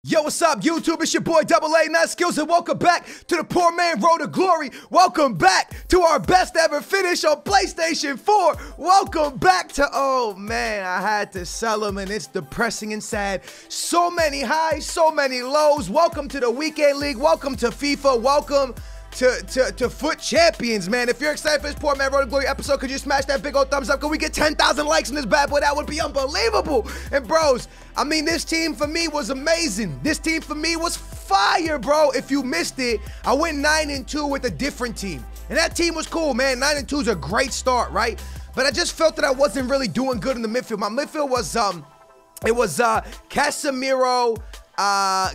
Yo, what's up, YouTube? It's your boy AA Not Skills, and welcome back to the Poor Man Road to Glory. Welcome back to our best ever finish on PlayStation 4. Welcome back to, oh man, I had to sell them, and it's depressing and sad. So many highs, so many lows. Welcome to the Weekend League. Welcome to FIFA. Welcome to Foot Champions, man. If you're excited for this Poor Man Road to Glory episode, could you smash that big old thumbs up? Could we get 10,000 likes on this bad boy? That would be unbelievable. And bros, I mean, this team for me was amazing. This team for me was fire, bro. If you missed it, I went 9-2 with a different team. And that team was cool, man. 9-2 is a great start, right? But I just felt that I wasn't really doing good in the midfield. My midfield was, Casemiro,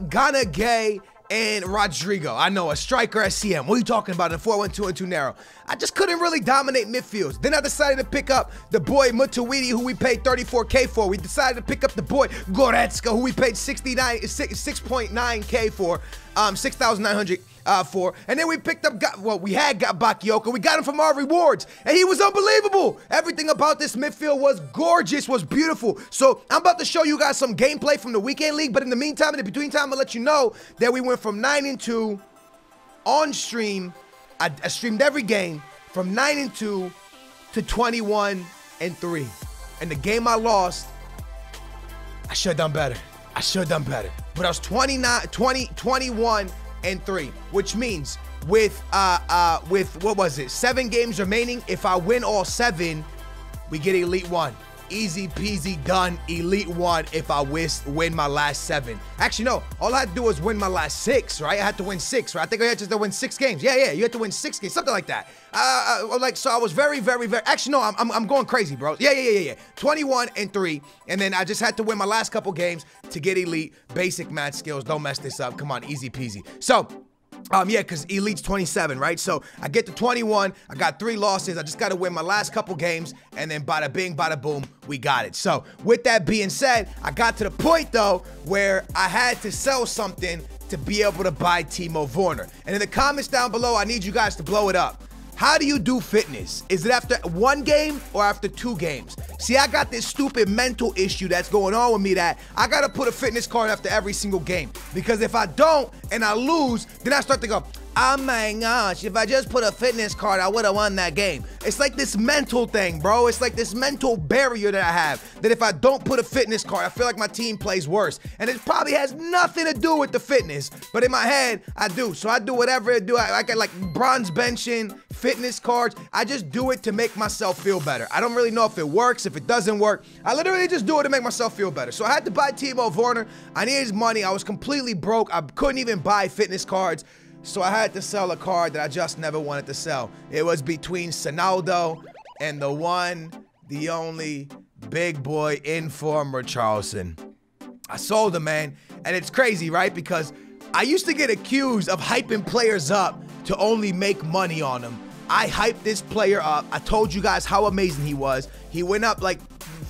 Ghana Gay, and Rodrigo. I know, a striker SCM. What are you talking about in 4-1-2 and 2 narrow? I just couldn't really dominate midfields. Then I decided to pick up the boy Mutawidi, who we paid 34K for. We decided to pick up the boy Goretzka, who we paid 6.9K for, 6,900 for. And then we picked up, we had Bakayoko. We got him from our rewards, and he was unbelievable. Everything about this midfield was gorgeous, was beautiful. So I'm about to show you guys some gameplay from the Weekend League, but in the meantime, in the between time, I'll let you know that we went from 9-2 on stream. I streamed every game from 9-2 to 21-3. And the game I lost, I should have done better. I should have done better. But I was 21-3, which means with what was it, 7 games remaining, if I win all 7, we get Elite 1. Easy peasy done, Elite 1 if I win my last 7. Actually, no, all I had to do was win my last 6, right? I had to win 6, right? I think I had to win 6 games. Yeah, you had to win 6 games, something like that. So I was very, actually, no, I'm going crazy, bro. Yeah. 21-3, and then I just had to win my last couple games to get Elite. Basic math skills, don't mess this up. Come on, easy peasy. So, yeah, because Elite's 27, right? So I get to 21, I got 3 losses, I just got to win my last couple games, and then bada bing, bada boom, we got it. So with that being said, I got to the point, though, where I had to sell something to be able to buy Timo Werner. And in the comments down below, I need you guys to blow it up. How do you do fitness? Is it after 1 game or after 2 games? See, I got this stupid mental issue that's going on with me that I got to put a fitness card after every single game. Because if I don't and I lose, then I start to go, oh my gosh, if I just put a fitness card, I would have won that game. It's like this mental thing, bro. It's like this mental barrier that I have, that if I don't put a fitness card, I feel like my team plays worse. And it probably has nothing to do with the fitness, but in my head, I do. So I do whatever I do. I got like bronze benching, fitness cards. I just do it to make myself feel better. I don't really know if it works, if it doesn't work. I literally just do it to make myself feel better. So I had to buy Timo Werner. I needed his money. I was completely broke. I couldn't even buy fitness cards. So I had to sell a card that I just never wanted to sell. It was between Sonaldo and the one, the only big boy in form, Richarlison. I sold him, man. And it's crazy, right? Because I used to get accused of hyping players up to only make money on them. I hyped this player up. I told you guys how amazing he was. He went up like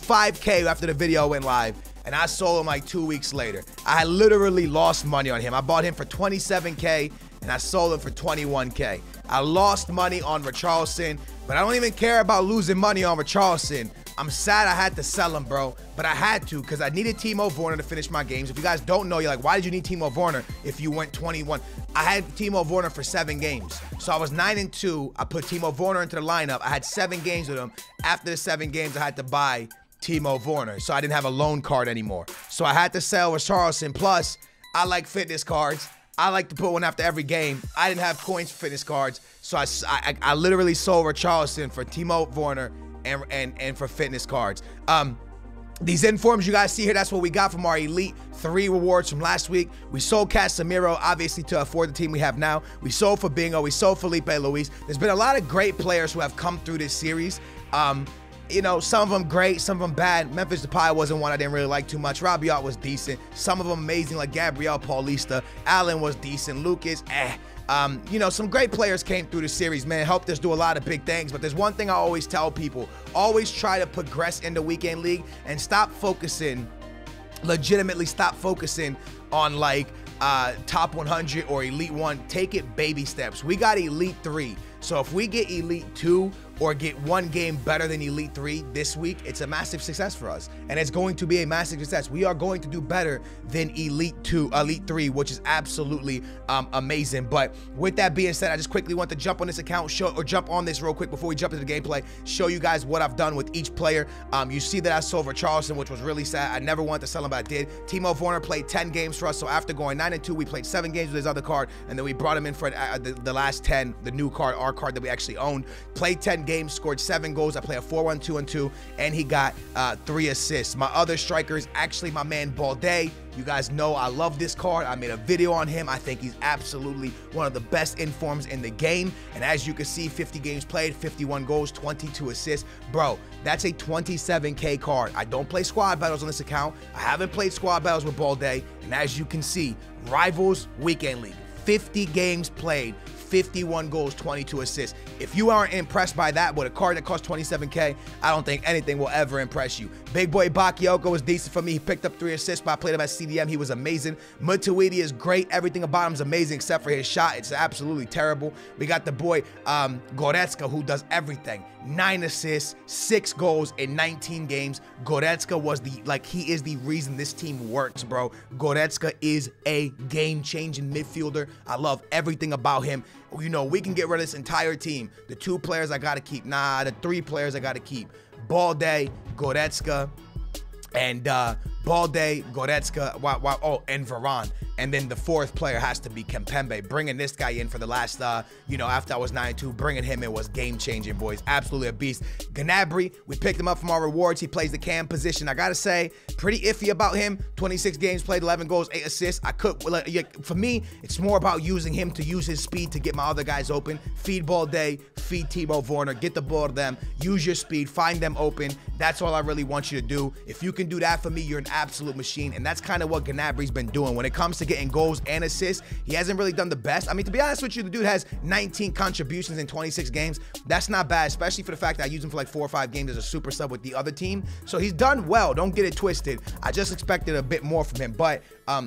5K after the video went live. And I sold him like 2 weeks later. I literally lost money on him. I bought him for 27K. And I sold him for 21K. I lost money on Richarlison, but I don't even care about losing money on Richarlison. I'm sad I had to sell him, bro, but I had to because I needed Timo Werner to finish my games. If you guys don't know, you're like, why did you need Timo Werner if you went 21? I had Timo Werner for 7 games. So I was 9-2. I put Timo Werner into the lineup. I had 7 games with him. After the 7 games, I had to buy Timo Werner, so I didn't have a loan card anymore. So I had to sell Richarlison. Plus, I like fitness cards. I like to put one after every game. I didn't have coins for fitness cards, so I literally sold Richarlison for Timo Werner and for fitness cards. These informs you guys see here, that's what we got from our Elite 3 rewards from last week. We sold Casemiro, obviously, to afford the team we have now. We sold for Bingo. We sold Felipe Luis. There's been a lot of great players who have come through this series. You know, some of them great, some of them bad. Memphis Depay wasn't one I didn't really like too much. Rabiot was decent. Some of them amazing, like Gabriel Paulista. Allen was decent. Lucas, you know, some great players came through the series, man. Helped us do a lot of big things. But there's one thing I always tell people. Always try to progress in the Weekend League and stop focusing, legitimately stop focusing on like top 100 or Elite 1. Take it baby steps. We got Elite 3. So if we get Elite 2, or get one game better than Elite 3 this week, it's a massive success for us. And it's going to be a massive success. We are going to do better than Elite 3, which is absolutely amazing. But with that being said, I just quickly want to jump on this account, jump on this real quick before we jump into the gameplay, show you guys what I've done with each player. You see that I sold for Charleston, which was really sad. I never wanted to sell him, but I did. Timo Werner played 10 games for us. So after going 9-2, we played 7 games with his other card, and then we brought him in for the last 10, the new card, our card that we actually owned. Played 10 games, scored 7 goals. I play a 4-1, 2-2, and he got 3 assists. My other striker is actually my man Balde. You guys know I love this card. I made a video on him. I think he's absolutely one of the best informs in the game. And as you can see, 50 games played, 51 goals, 22 assists. Bro, that's a 27K card. I don't play squad battles on this account. I haven't played squad battles with Balde. And as you can see, Rivals Weekend League, 50 games played, 51 goals, 22 assists. If you aren't impressed by that with a card that costs 27K, I don't think anything will ever impress you. Big boy Bakayoko was decent for me. He picked up 3 assists, but I played him at CDM. He was amazing. Matuidi is great. Everything about him is amazing except for his shot. It's absolutely terrible. We got the boy Goretzka, who does everything. 9 assists, 6 goals in 19 games. Goretzka was he is the reason this team works, bro. Goretzka is a game-changing midfielder. I love everything about him. You know, we can get rid of this entire team. The 2 players I got to keep. Nah, the 3 players I got to keep. Balde, Goretzka, and Balde, Goretzka, and Varane. And then the 4th player has to be Kempembe. Bringing this guy in for the last, after I was 9-2, bringing him in was game-changing, boys. Absolutely a beast. Gnabry, we picked him up from our rewards. He plays the cam position. I got to say, pretty iffy about him. 26 games played, 11 goals, 8 assists. For me, it's more about using him to use his speed to get my other guys open. Feed Balde, feed Timo Werner, get the ball to them, use your speed, find them open. That's all I really want you to do. If you can do that for me, you're an absolute machine. And that's kind of what Gnabry's been doing. When it comes to getting goals and assists, he hasn't really done the best. I mean, to be honest with you, the dude has 19 contributions in 26 games. That's not bad, especially for the fact that I used him for like 4 or 5 games as a super sub with the other team. So he's done well. Don't get it twisted. I just expected a bit more from him, but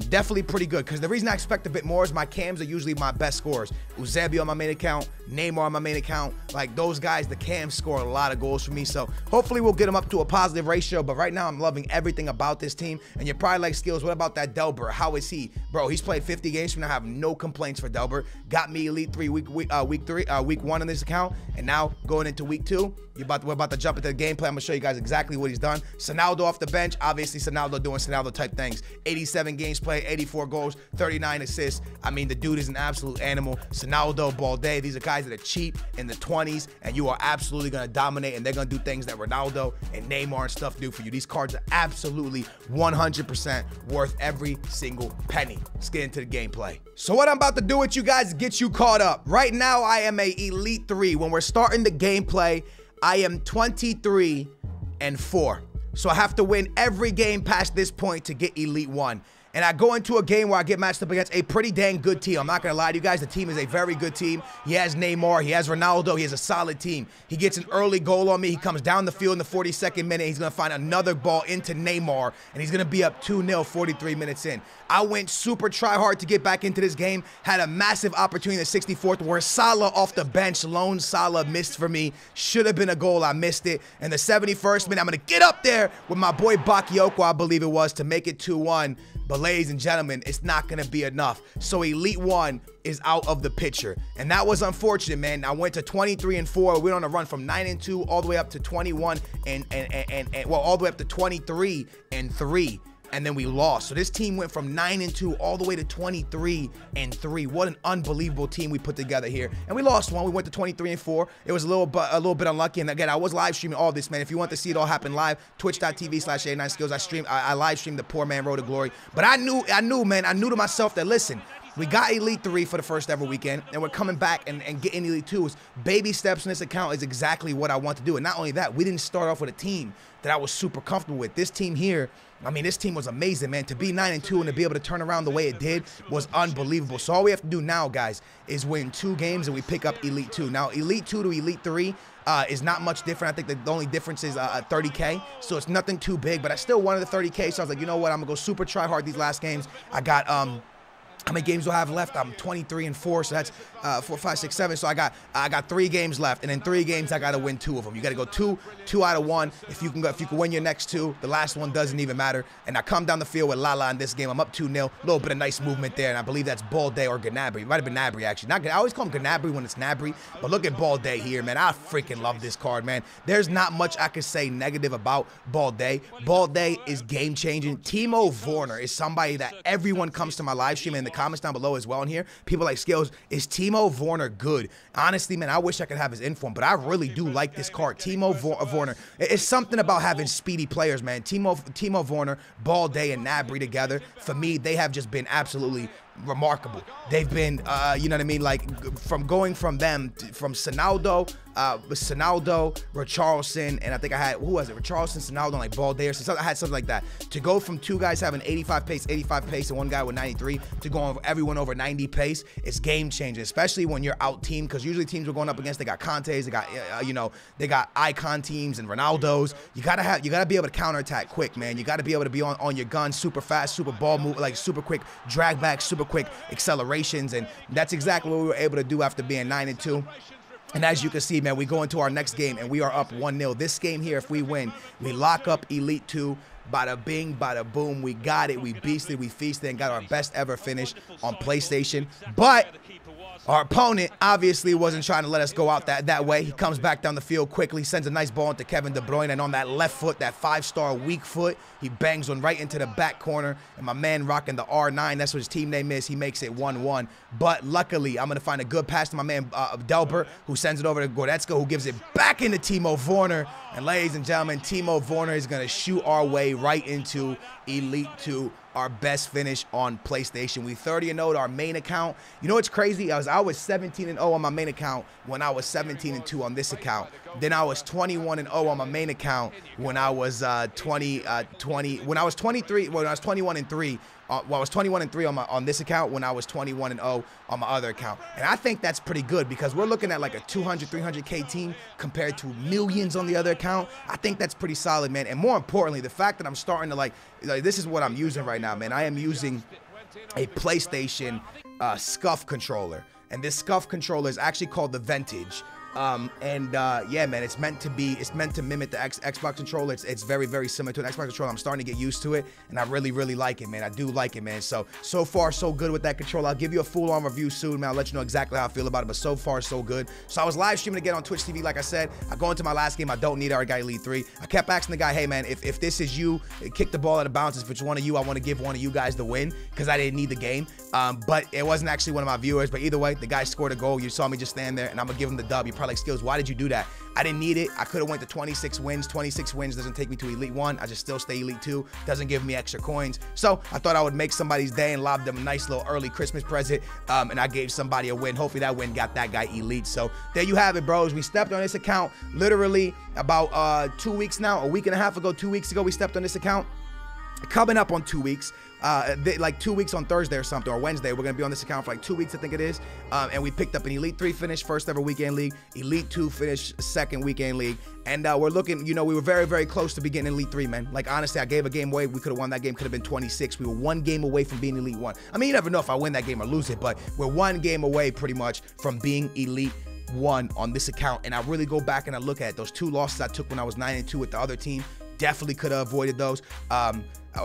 definitely pretty good, because the reason I expect a bit more is my cams are usually my best scorers. Eusebio on my main account, Neymar on my main account. Like, those guys, the cams score a lot of goals for me. So hopefully we'll get them up to a positive ratio. But right now I'm loving everything about this team. And you're probably like, Skills, what about that DALBERT? How is he? Bro, he's played 50 games for me. I have no complaints for DALBERT. Got me Elite 3 week 1 in this account. And now going into week 2, we're about to jump into the gameplay. I'm gonna show you guys exactly what he's done. Sonaldo off the bench. Obviously Sonaldo doing Sonaldo type things. 87 games played, 84 goals, 39 assists. I mean, the dude is an absolute animal. Sonaldo, Balde, these are guys that are cheap in the 20s, and you are absolutely gonna dominate, and they're gonna do things that Ronaldo and Neymar and stuff do for you. These cards are absolutely 100% worth every single penny. Let's get into the gameplay. So what I'm about to do with you guys is get you caught up. Right now, I am a Elite 3. When we're starting the gameplay, I am 23-4. So I have to win every game past this point to get Elite 1. And I go into a game where I get matched up against a pretty dang good team. I'm not going to lie to you guys. The team is a very good team. He has Neymar. He has Ronaldo. He has a solid team. He gets an early goal on me. He comes down the field in the 42nd minute. He's going to find another ball into Neymar, and he's going to be up 2-0 43 minutes in. I went super try hard to get back into this game. Had a massive opportunity in the 64th where Salah off the bench, lone Salah, missed for me. Should have been a goal. I missed it. And the 71st minute, I'm going to get up there with my boy Bakayoko, I believe it was, to make it 2-1. But ladies and gentlemen, it's not going to be enough. So Elite 1 is out of the picture. And that was unfortunate, man. I went to 23-4. We went on a run from 9-2 all the way up to 21 all the way up to 23-3. And then we lost. So this team went from 9-2 all the way to 23-3. What an unbelievable team we put together here. And we lost one. We went to 23-4. It was a little bit unlucky. And again, I was live streaming all this, man. If you want to see it all happen live, twitch.tv/A9Skills. I live streamed the Poor Man Road to Glory. But I knew, man. I knew to myself that, listen, we got Elite 3 for the first ever weekend, and we're coming back and getting Elite 2s. Baby steps in this account is exactly what I want to do. And not only that, we didn't start off with a team that I was super comfortable with. This team here, I mean, this team was amazing, man. To be 9-2 and to be able to turn around the way it did was unbelievable. So all we have to do now, guys, is win 2 games and we pick up Elite 2. Now, Elite 2 to Elite 3 is not much different. I think the only difference is 30K, so it's nothing too big, but I still wanted the 30K, so I was like, you know what, I'm going to go super try hard these last games. I got how many games do I have left? I'm 23-4, so that's 4, 5, 6, 7. So I got 3 games left, and in 3 games I gotta win 2 of them. You gotta go two out of 1. If you can win your next 2, the last one doesn't even matter. And I come down the field with Lala in this game. I'm up 2-0. A little bit of nice movement there, and I believe that's Balde or Gnabry. It might have been Gnabry actually. I always call him Gnabry when it's Gnabry, but look at Balde here, man. I freaking love this card, man. There's not much I could say negative about Balde. Balde is game changing. Timo Werner is somebody that everyone comes to my live stream and in the comments down below as well in here. People like Skills, is Timo Werner good? Honestly, man, I wish I could have his inform, but I really do like this card. Timo Werner. It's something about having speedy players, man. Timo Werner, Balde, and Gnabry together, for me, they have just been absolutely remarkable. They've been, you know what I mean, like from going from them, from Sinaldo, Richarlison, and I think I had, who was it? Richarlison, Sinaldo, and like Balde or something. I had something like that. To go from 2 guys having 85 pace, and 1 guy with 93, to going everyone over 90 pace, it's game changing, especially when you're out teamed, because usually teams we're going up against, they got Contes, they got, you know, they got icon teams and Ronaldos. You gotta be able to counterattack quick, man. You gotta be able to be on your gun, super fast, super ball move, like super quick drag back, super quick accelerations, and that's exactly what we were able to do after being 9-2. And as you can see, man, we go into our next game and we are up 1-0. This game here, if we win, we lock up Elite 2. Bada bing, bada boom. We got it. We beasted, we feasted, and got our best ever finish on PlayStation. But our opponent obviously wasn't trying to let us go out that way. He comes back down the field quickly, sends a nice ball into Kevin De Bruyne, and on that left foot, that 5-star weak foot, he bangs one right into the back corner, and my man rocking the R9, that's what his team name is, he makes it 1-1. But luckily, I'm going to find a good pass to my man DALBERT, who sends it over to Goretzka, who gives it back into Timo Werner. And ladies and gentlemen, Timo Werner is going to shoot our way right into Elite 2. Our best finish on PlayStation. We 30-0 to our main account. You know what's crazy? I was 17-0 on my main account when I was 17-2 on this account. Then I was 21-0 on my main account when I was 21-3. Well, I was 21-3 on this account when I was 21-0 on my other account. And I think that's pretty good because we're looking at like a 200, 300K team compared to millions on the other account. I think that's pretty solid, man. And more importantly, the fact that I'm starting to like this is what I'm using right now, man. I am using a PlayStation SCUF controller. And this SCUF controller is actually called the Vintage. Yeah, man, it's meant to mimic the Xbox controller. It's very, very similar to an Xbox controller. I'm starting to get used to it, and I really, really like it, man. I do like it, man. So far, so good with that controller. I'll give you a full-on review soon, man. I'll let you know exactly how I feel about it, but so far, so good. So I was live streaming again on Twitch TV, like I said. I go into my last game. I don't need it. I already got Elite 3. I kept asking the guy, hey, man, if this is you, kick the ball out of bounds. If it's one of you, I want to give one of you guys the win because I didn't need the game. But it wasn't actually one of my viewers. But either way, the guy scored a goal. You saw me just stand there, and I'm going to give him the dub. You probably like, Skills, why did you do that? I didn't need it. I could have went to 26 wins. 26 wins doesn't take me to Elite 1. I just still stay Elite 2. Doesn't give me extra coins. So I thought I would make somebody's day and lob them a nice little early Christmas present. And I gave somebody a win. Hopefully that win got that guy Elite. So there you have it, bros. We stepped on this account literally about 2 weeks now. A week and a half ago, 2 weeks ago, we stepped on this account. Coming up on 2 weeks. Like 2 weeks on Thursday or something, or Wednesday. We're going to be on this account for like 2 weeks, I think it is. And we picked up an Elite 3 finish, first ever weekend league. Elite 2 finish, second weekend league. And we're looking, you know, we were very, very close to be getting Elite 3, man. Like, honestly, I gave a game away. We could have won that game. Could have been 26. We were 1 game away from being Elite 1. I mean, you never know if I win that game or lose it, but we're 1 game away pretty much from being Elite 1 on this account. And I really go back and I look at those 2 losses I took when I was 9-2 with the other team. Definitely could have avoided those.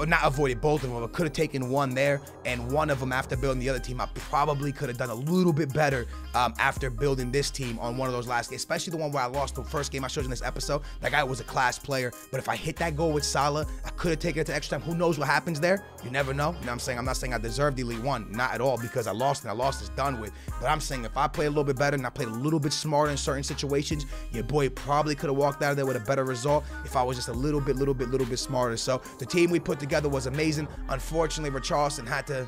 Not avoided both of them, but could have taken one there, and one of them after building the other team. I probably could have done a little bit better after building this team on one of those last games, especially the one where I lost the first game I showed you in this episode. That guy was a class player, but if I hit that goal with Salah, I could have taken it to extra time. Who knows what happens there? You never know. You know what I'm saying? I'm not saying I deserved Elite 1, not at all, because I lost and I lost is done with. But I'm saying if I play a little bit better and I played a little bit smarter in certain situations, your boy probably could have walked out of there with a better result if I was just a little bit smarter. So the team we put together was amazing. Unfortunately, Richarlison had to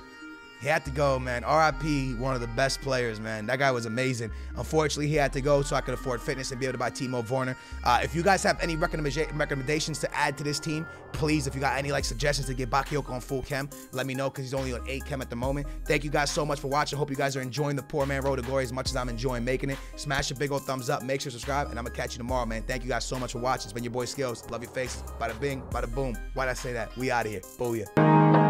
go, man. RIP, one of the best players, man. That guy was amazing. Unfortunately, he had to go so I could afford fitness and be able to buy Timo Werner. If you guys have any recommendations to add to this team, please, if you got any like suggestions to get Bakayoko on full chem, let me know, because he's only on 8 chem at the moment. Thank you guys so much for watching. Hope you guys are enjoying the Poor Man Road to Glory as much as I'm enjoying making it. Smash a big old thumbs up. Make sure to subscribe, and I'm going to catch you tomorrow, man. Thank you guys so much for watching. It's been your boy Skills. Love your face. Bada bing, bada boom. Why'd I say that? We out of here. Booyah.